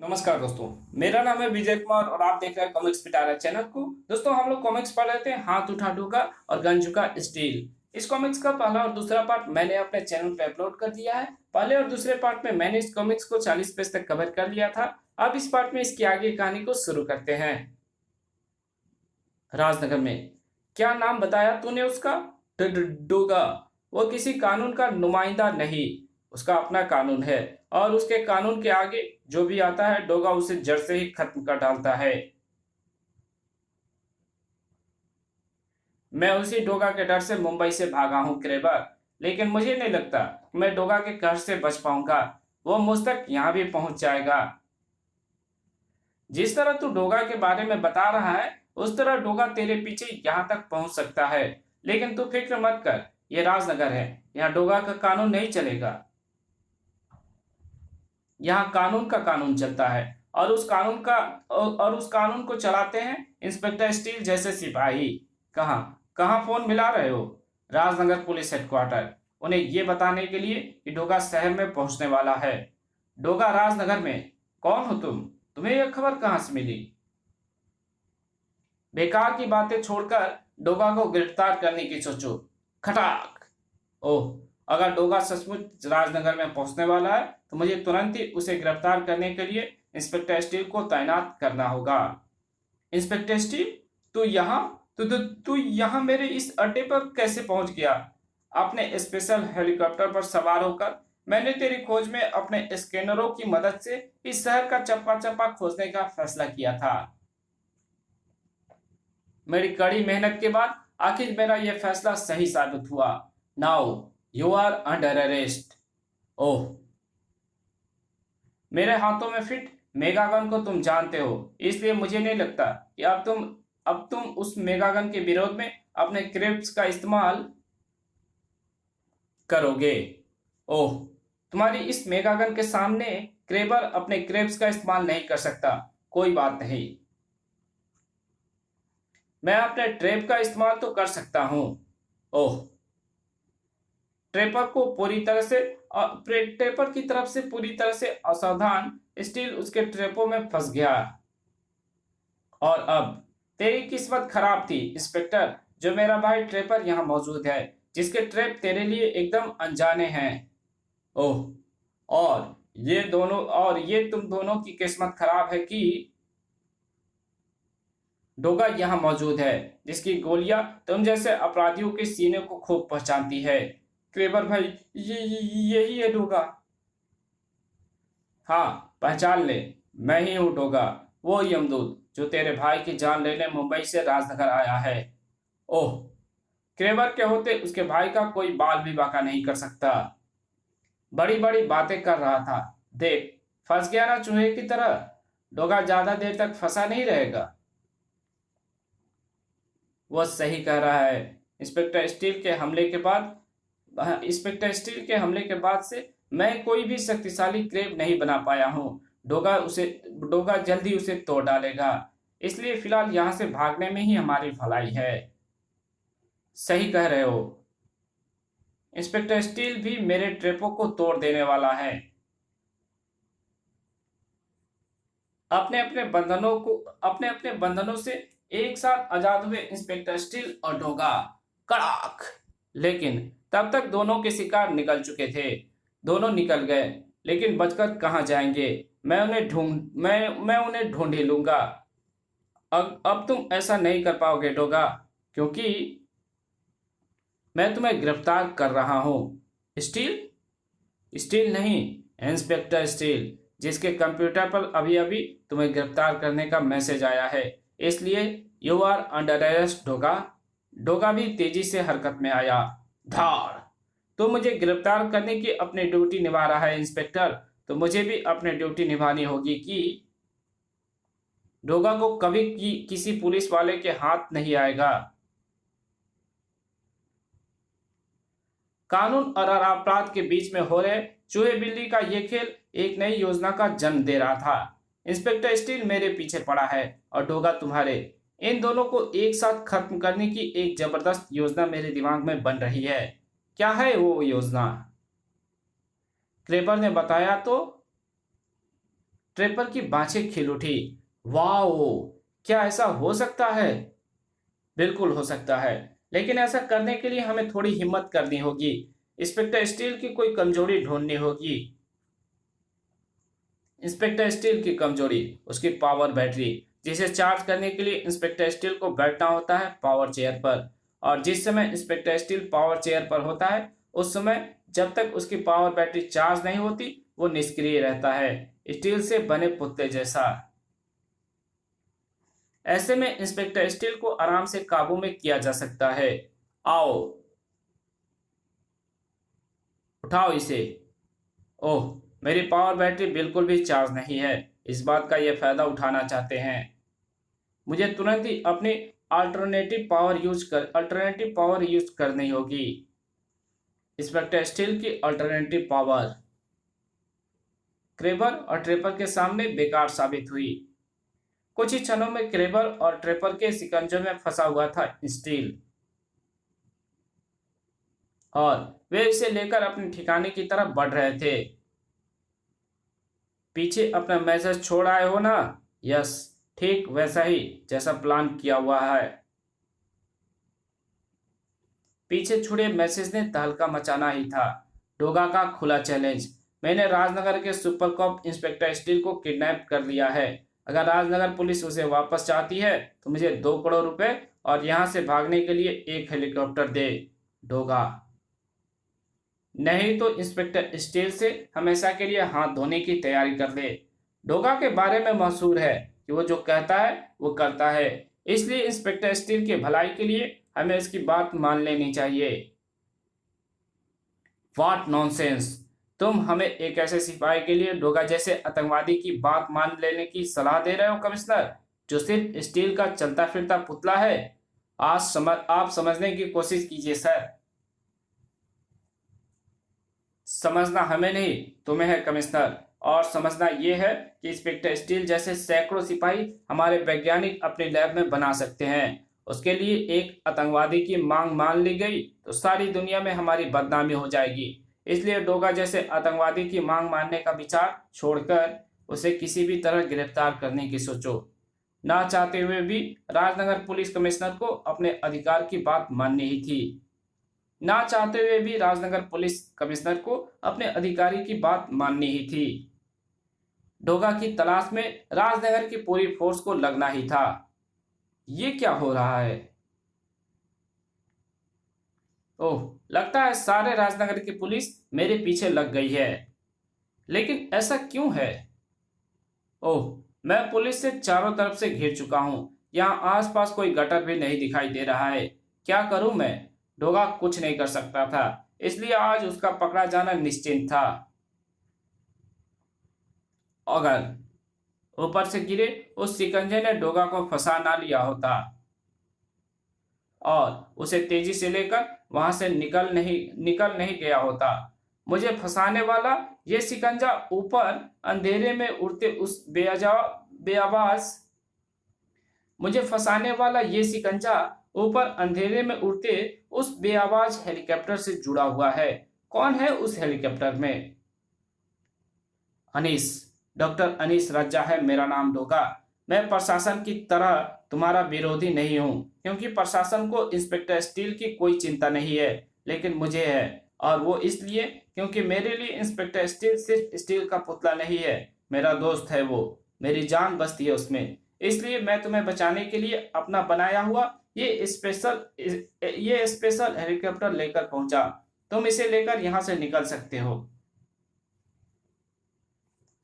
नमस्कार दोस्तों। मेरा नाम है विजय कुमार और आप देख रहे हैं कॉमिक्स पिटारा चैनल को। दोस्तों, हम लोग कॉमिक्स पढ़ रहे थे हाथ उठा डोगा और गन झुका स्टील। इस कॉमिक्स का पहला और दूसरा पार्ट मैंने अपने चैनल पे अपलोड कर दिया है। पहले और दूसरे पार्ट में मैंने इस कॉमिक्स को 40 पेज तक कवर कर लिया था। अब इस पार्ट में इसकी आगे कहानी को शुरू करते हैं। राजनगर में क्या नाम बताया तूने उसका? डोगा। वो किसी कानून का नुमाइंदा नहीं, उसका अपना कानून है और उसके कानून के आगे जो भी आता है डोगा उसे जड़ से ही खत्म कर डालता है। मैं उसी डोगा के डर से मुंबई से भागा हूं क्रेबर, लेकिन मुझे नहीं लगता कि मैं डोगा के कहर से बच पाऊंगा। वो मुझ तक यहां भी पहुंच जाएगा। जिस तरह तू डोगा के बारे में बता रहा है उस तरह डोगा तेरे पीछे यहां तक पहुंच सकता है। लेकिन तू फिक्र मत कर, यह राजनगर है, यहाँ डोगा का कानून नहीं चलेगा। यहाँ कानून का कानून चलता है और उस कानून को चलाते हैं इंस्पेक्टर स्टील जैसे सिपाही। कहाँ कहाँ फोन मिला रहे हो? राजनगर पुलिस हेडक्वार्टर, उन्हें ये बताने के लिए कि डोगा शहर में पहुंचने वाला है। डोगा राजनगर में? कौन हो तुम? तुम्हें यह खबर कहां से मिली? बेकार की बातें छोड़कर डोगा को गिरफ्तार करने की सोचो। खटाक। ओह, अगर डोगा सचमुच राजनगर में पहुंचने वाला है तो मुझे तुरंत ही उसे गिरफ्तार करने के लिए इंस्पेक्टर स्टील को तैनात करना होगा। इंस्पेक्टर स्टील, तू यहाँ तू यहाँ मेरे इस अड्डे पर कैसे पहुंच गया? अपने स्पेशल हेलीकॉप्टर पर सवार होकर मैंने तेरी खोज में अपने स्कैनरों की मदद से इस शहर का चप्पा चप्पा खोजने का फैसला किया था। मेरी कड़ी मेहनत के बाद आखिर मेरा यह फैसला सही साबित हुआ। Now you are under arrest. Oh, मेरे हाथों में फिट मेगागन को तुम जानते हो, इसलिए मुझे नहीं लगता कि अब तुम उस मेगागन के विरोध में अपने क्रेब्स का इस्तेमाल करोगे। ओह, तुम्हारी इस मेगागन के सामने क्रेबर अपने क्रेब्स का इस्तेमाल नहीं कर सकता। कोई बात नहीं, मैं अपने ट्रेप का इस्तेमाल तो कर सकता हूं। ओह, ट्रेपर की तरफ से पूरी तरह से असावधान स्टील उसके ट्रेपों में फंस गया। और अब तेरी किस्मत खराब थी इंस्पेक्टर, जो मेरा भाई ट्रेपर यहाँ मौजूद है, जिसके ट्रेप तेरे लिए एकदम अनजाने हैं। ओह, और ये तुम दोनों की किस्मत खराब है कि डोगा यहाँ मौजूद है, जिसकी गोलियां तुम जैसे अपराधियों के सीने को खूब पहचानती है। क्रेबर भाई, यही है डोगा। हाँ, पहचान ले, मैं ही हूँ डोगा, वो यमदूत जो तेरे भाई की जान लेने मुंबई से राजनगर आया है। ओह, क्रेबर के होते उसके भाई का कोई बाल भी बाका नहीं कर सकता। बड़ी बड़ी बातें कर रहा था, देख फंस गया ना चूहे की तरह। डोगा ज्यादा देर तक फंसा नहीं रहेगा। वह सही कह रहा है। इंस्पेक्टर स्टील के हमले के बाद से मैं कोई भी शक्तिशाली क्रेब नहीं बना पाया हूं। डोगा जल्दी उसे तोड़ डालेगा, इसलिए फिलहाल यहां से भागने में ही हमारी भलाई है। सही कह रहे हो। इंस्पेक्टर स्टील भी मेरे ट्रेपों को तोड़ देने वाला है। अपने अपने बंधनों से एक साथ आजाद हुए इंस्पेक्टर स्टील और डोगा। कड़ाक। लेकिन तब तक दोनों के शिकार निकल चुके थे। दोनों निकल गए, लेकिन बचकर कहाँ जाएंगे? मैं उन्हें ढूंढ ही लूंगा। अब तुम ऐसा नहीं कर पाओगे डोगा, क्योंकि मैं तुम्हें गिरफ्तार कर रहा हूं। स्टील स्टील नहीं, इंस्पेक्टर स्टील, जिसके कंप्यूटर पर अभी अभी तुम्हें गिरफ्तार करने का मैसेज आया है। इसलिए you are under arrest Doga. Doga भी तेजी से हरकत में आया। धार। तो मुझे गिरफ्तार करने की अपनी ड्यूटी निभा रहा है इंस्पेक्टर, तो मुझे भी अपनी ड्यूटी निभानी होगी कि डोगा को कभी किसी पुलिस वाले के हाथ नहीं आएगा। कानून और अपराध के बीच में हो रहे चूहे बिल्ली का यह खेल एक नई योजना का जन्म दे रहा था। इंस्पेक्टर स्टील मेरे पीछे पड़ा है और डोगा तुम्हारे। इन दोनों को एक साथ खत्म करने की एक जबरदस्त योजना मेरे दिमाग में बन रही है। क्या है वो योजना? क्रेबर ने बताया तो। ट्रेपर की बाँछें खिल उठी। वाओ! क्या ऐसा हो सकता है? बिल्कुल हो सकता है, लेकिन ऐसा करने के लिए हमें थोड़ी हिम्मत करनी होगी। इंस्पेक्टर स्टील की कोई कमजोरी ढूंढनी होगी। इंस्पेक्टर स्टील की कमजोरी उसकी पावर बैटरी, जिसे चार्ज करने के लिए इंस्पेक्टर स्टील को बैठना होता है पावर चेयर पर। और जिस समय इंस्पेक्टर स्टील पावर चेयर पर होता है, उस समय जब तक उसकी पावर बैटरी चार्ज नहीं होती, वो निष्क्रिय रहता है, स्टील से बने पुतले जैसा। ऐसे में इंस्पेक्टर स्टील को आराम से काबू में किया जा सकता है। आओ, उठाओ इसे। ओह, मेरी पावर बैटरी बिल्कुल भी चार्ज नहीं है। इस बात का ये फायदा उठाना चाहते हैं। मुझे तुरंत ही अपनी अल्टरनेटिव पावर यूज करनी होगी। इंस्पेक्टर स्टील की अल्टरनेटिव पावर क्रेबर और ट्रेपर के सामने बेकार साबित हुई। कुछ ही क्षणों में क्रेबर और ट्रेपर के शिकंजों में फंसा हुआ था स्टील, और वे इसे लेकर अपने ठिकाने की तरफ बढ़ रहे थे। पीछे अपना मैसेज छोड़ आए हो ना? यस, ठीक वैसा ही जैसा प्लान किया हुआ है। पीछे छुड़े मैसेज ने तहलका मचाना ही था। डोगा का खुला चैलेंज। मैंने राजनगर के सुपर कॉप इंस्पेक्टर स्टील को किडनैप कर लिया है। अगर राजनगर पुलिस उसे वापस चाहती है तो मुझे 2 करोड़ रुपए और यहां से भागने के लिए 1 हेलीकॉप्टर दे। डोगा। नहीं तो इंस्पेक्टर स्टील से हमेशा के लिए हाथ धोने की तैयारी कर ले। डोगा के बारे में मशहूर है कि वो जो कहता है वो करता है, इसलिए इंस्पेक्टर स्टील की भलाई के लिए हमें इसकी बात मान लेनी चाहिए। What nonsense! तुम हमें एक ऐसे सिपाही के लिए डोगा जैसे आतंकवादी की बात मान लेने की सलाह दे रहे हो कमिश्नर, जो सिर्फ स्टील का चलता फिरता पुतला है। आप समझने की कोशिश कीजिए सर। समझना हमें नहीं, तुम्हें है कमिश्नर। और समझना यह है कि इंस्पेक्टर स्टील जैसे सैकड़ों सिपाही हमारे वैज्ञानिक अपने लैब में बना सकते हैं। उसके लिए एक आतंकवादी की मांग मान ली गई तो सारी दुनिया में हमारी बदनामी हो जाएगी। इसलिए डोगा जैसे आतंकवादी की मांग मानने का विचार छोड़कर उसे किसी भी तरह गिरफ्तार करने की सोचो। ना चाहते हुए भी राजनगर पुलिस कमिश्नर को अपने अधिकार की बात माननी ही थी। ना चाहते हुए भी राजनगर पुलिस कमिश्नर को अपने अधिकारी की बात माननी ही थी। डोगा की तलाश में राजनगर की पूरी फोर्स को लगना ही था। ये क्या हो रहा है? ओह, लगता है सारे राजनगर की पुलिस मेरे पीछे लग गई है। लेकिन ऐसा क्यों है? ओह, मैं पुलिस से चारों तरफ से घिर चुका हूं। यहाँ आसपास कोई गटर भी नहीं दिखाई दे रहा है। क्या करूं मैं? डोगा कुछ नहीं कर सकता था, इसलिए आज उसका पकड़ा जाना निश्चिंत था। अगर ऊपर से गिरे उस शिकंजे ने डोगा को फंसा ना लिया होता और उसे तेजी से लेकर वहां से निकल नहीं गया होता। मुझे फंसाने वाला ये शिकंजा ऊपर अंधेरे में उड़ते उस बेआवाज मुझे फंसाने वाला ये शिकंजा ऊपर अंधेरे में उड़ते उस बेआवाज हेलीकॉप्टर से जुड़ा हुआ है। कौन है उस हेलीकॉप्टर में? अनीस, डॉक्टर अनीस रज्जा है मेरा नाम। डोगा, मैं प्रशासन की तरह तुम्हारा विरोधी नहीं हूं, क्योंकि प्रशासन को इंस्पेक्टर स्टील की कोई चिंता नहीं है, लेकिन मुझे है। और वो इसलिए क्योंकि मेरे लिए इंस्पेक्टर स्टील सिर्फ स्टील का पुतला नहीं है, मेरा दोस्त है। वो मेरी जान बसती है उसमें। इसलिए मैं तुम्हें बचाने के लिए अपना बनाया हुआ ये स्पेशल हेलीकॉप्टर लेकर पहुंचा। तुम इसे लेकर यहां से निकल सकते हो।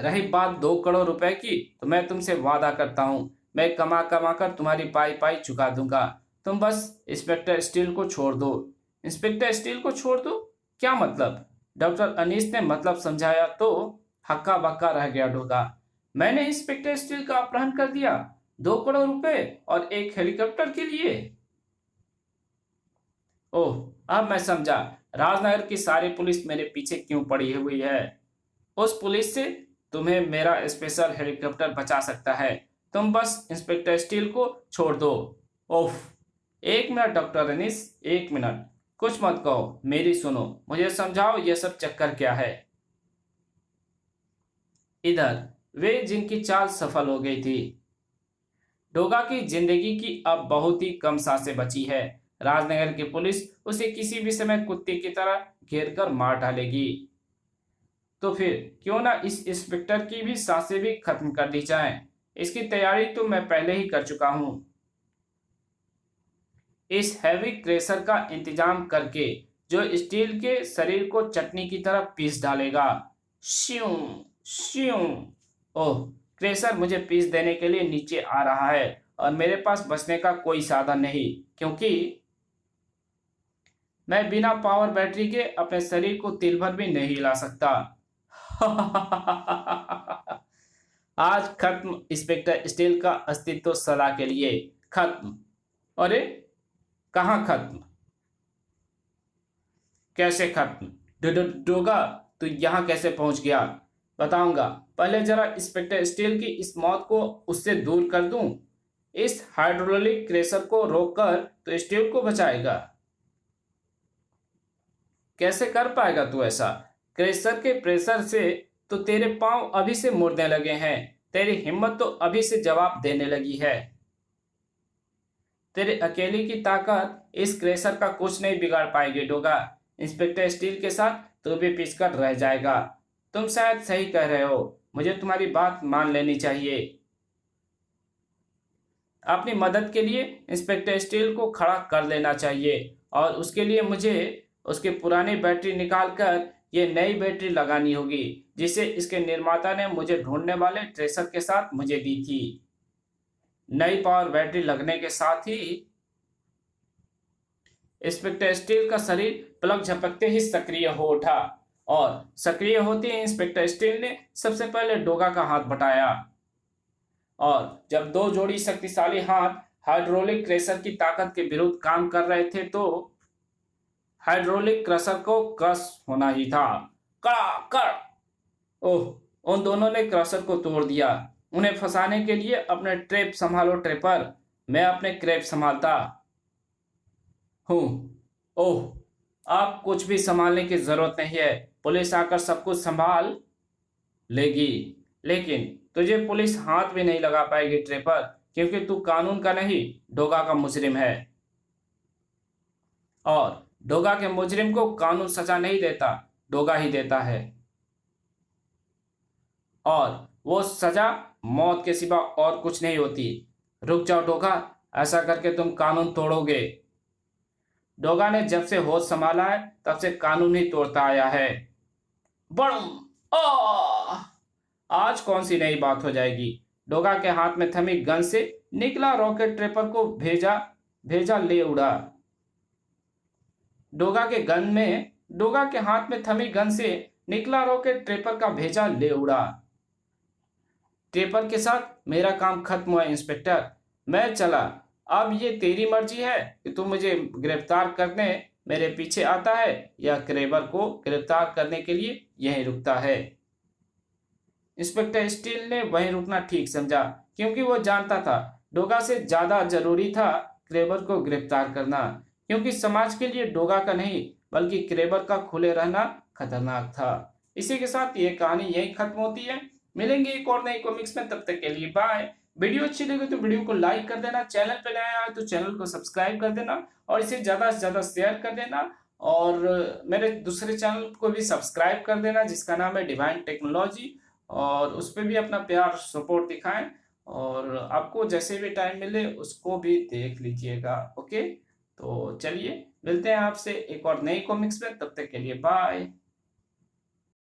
रही बात 2 करोड़ रुपए की, तो मैं तुमसे वादा करता हूं, मैं कमा कमा कर तुम्हारी पाई पाई चुका दूंगा। तुम बस इंस्पेक्टर स्टील को छोड़ दो। इंस्पेक्टर स्टील को छोड़ दो? क्या मतलब? डॉक्टर अनीस ने मतलब समझाया तो हक्का बक्का रह गया डोगा। मैंने इंस्पेक्टर स्टील का अपहरण कर दिया 2 करोड़ रुपए और एक हेलीकॉप्टर के लिए? ओह, अब मैं समझा राजनगर की सारी पुलिस मेरे पीछे क्यों पड़ी हुई है। उस पुलिस से तुम्हें मेरा स्पेशल हेलीकॉप्टर बचा सकता है। तुम बस इंस्पेक्टर स्टील को छोड़ दो। ओफ, 1 मिनट डॉक्टर अनीस, 1 मिनट। कुछ मत कहो, मेरी सुनो, मुझे समझाओ ये सब चक्कर क्या है। इधर वे जिनकी चाल सफल हो गई थी। डोगा की जिंदगी की अब बहुत ही कम सांसें बची है। राजनगर की पुलिस उसे किसी भी समय कुत्ते की तरह घेर कर मार डालेगी। तो फिर क्यों ना इस इंस्पेक्टर की भी सांसें भी खत्म कर दी जाएं। इसकी तैयारी तो मैं पहले ही कर चुका हूं। इस हैवी क्रेशर का इंतजाम करके जो स्टील के शरीर को चटनी की तरह पीस डालेगा। श्यूं श्यूं। ओह, क्रेशर मुझे पीस देने के लिए नीचे आ रहा है और मेरे पास बचने का कोई साधन नहीं, क्योंकि मैं बिना पावर बैटरी के अपने शरीर को तिल भर भी नहीं हिला सकता। आज खत्म इंस्पेक्टर स्टील का अस्तित्व सदा के लिए खत्म। अरे, कहाँ खत्म? कैसे खत्म? डोगा, तू यहाँ कैसे पहुंच गया? बताऊंगा। पहले जरा इंस्पेक्टर स्टील की इस मौत को उससे दूर कर दूं। इस हाइड्रोलिक क्रेशर को रोककर तो स्टील को बचाएगा। कैसे कर पाएगा तू ऐसा? क्रेशर के प्रेशर से तो तेरे पांव अभी से मुड़ने लगे हैं। तेरी हिम्मत तो अभी से जवाब देने लगी है। तेरे अकेले की ताकत इस क्रेशर का कुछ नहीं बिगाड़ पाएगी डोगा। इंस्पेक्टर स्टील के साथ तू भी पिसकर रह जाएगा। तुम शायद सही कह रहे हो। मुझे तुम्हारी बात मान लेनी चाहिए। अपनी मदद के लिए इंस्पेक्टर स्टील को खड़ा कर लेना चाहिए और उसके लिए मुझे उसकी पुरानी बैटरी निकालकर ये नई बैटरी लगानी होगी, जिसे इसके निर्माता ने मुझे ढूंढने वाले ट्रेसर के साथ मुझे दी थी। नई पावर बैटरी लगने के साथ ही इंस्पेक्टर स्टील का शरीर पलक झपकते ही सक्रिय हो उठा और सक्रिय होते ही इंस्पेक्टर स्टील ने सबसे पहले डोगा का हाथ बटाया। और जब दो जोड़ी शक्तिशाली हाथ हाइड्रोलिक क्रेशर की ताकत के विरुद्ध काम कर रहे थे तो हाइड्रोलिक क्रशर को क्रश होना ही था। कड़ाकड़। ओह, उन दोनों ने क्रशर को तोड़ दिया। उन्हें फंसाने के लिए अपने ट्रैप संभालो ट्रैपर। मैं अपने क्रैप संभालता हूँ। ओह, आप कुछ भी संभालने की जरूरत नहीं है। पुलिस आकर सब कुछ संभाल लेगी। लेकिन तुझे पुलिस हाथ भी नहीं लगा पाएगी ट्रैपर, क्योंकि तू कानून का नहीं, डोगा का मुजरिम है। और डोगा के मुजरिम को कानून सजा नहीं देता, डोगा ही देता है। और वो सजा मौत के सिवा और कुछ नहीं होती। रुक जाओ डोगा, ऐसा करके तुम कानून तोड़ोगे। डोगा ने जब से होश संभाला है तब से कानून ही तोड़ता आया है। बड़म! आज कौन सी नई बात हो जाएगी? डोगा के हाथ में थमी गन से निकला रॉकेट ट्रेपर को भेजा ले उड़ा। डोगा के हाथ में थमी गन से निकला रॉकेट ट्रेपर का भेजा ले उड़ा। ट्रेपर के साथ मेरा काम खत्म हुआ इंस्पेक्टर, मैं चला। अब ये तेरी मर्जी है कि तू मुझे गिरफ्तार करने मेरे पीछे आता है या क्रेबर को गिरफ्तार करने के लिए यहीं रुकता है। इंस्पेक्टर स्टील ने वहीं रुकना ठीक समझा, क्योंकि वो जानता था डोगा से ज्यादा जरूरी था क्रेबर को गिरफ्तार करना, क्योंकि समाज के लिए डोगा का नहीं बल्कि क्रेबर का खुले रहना खतरनाक था। इसी के साथ ये कहानी यहीं खत्म होती है। मिलेंगे एक और नई कॉमिक्स में, तब तक के लिए बाय। वीडियो अच्छी लगे तो वीडियो को लाइक कर देना, चैनल पे नया है तो चैनल को सब्सक्राइब कर देना और इसे ज्यादा से ज्यादा शेयर कर देना। और मेरे दूसरे चैनल को भी सब्सक्राइब कर देना जिसका नाम है डिवाइन टेक्नोलॉजी, और उस पर भी अपना प्यार सपोर्ट दिखाएं। और आपको जैसे भी टाइम मिले उसको भी देख लीजिएगा। ओके, तो चलिए मिलते हैं आपसे एक और नई कॉमिक्स में, तब तक के लिए बाय।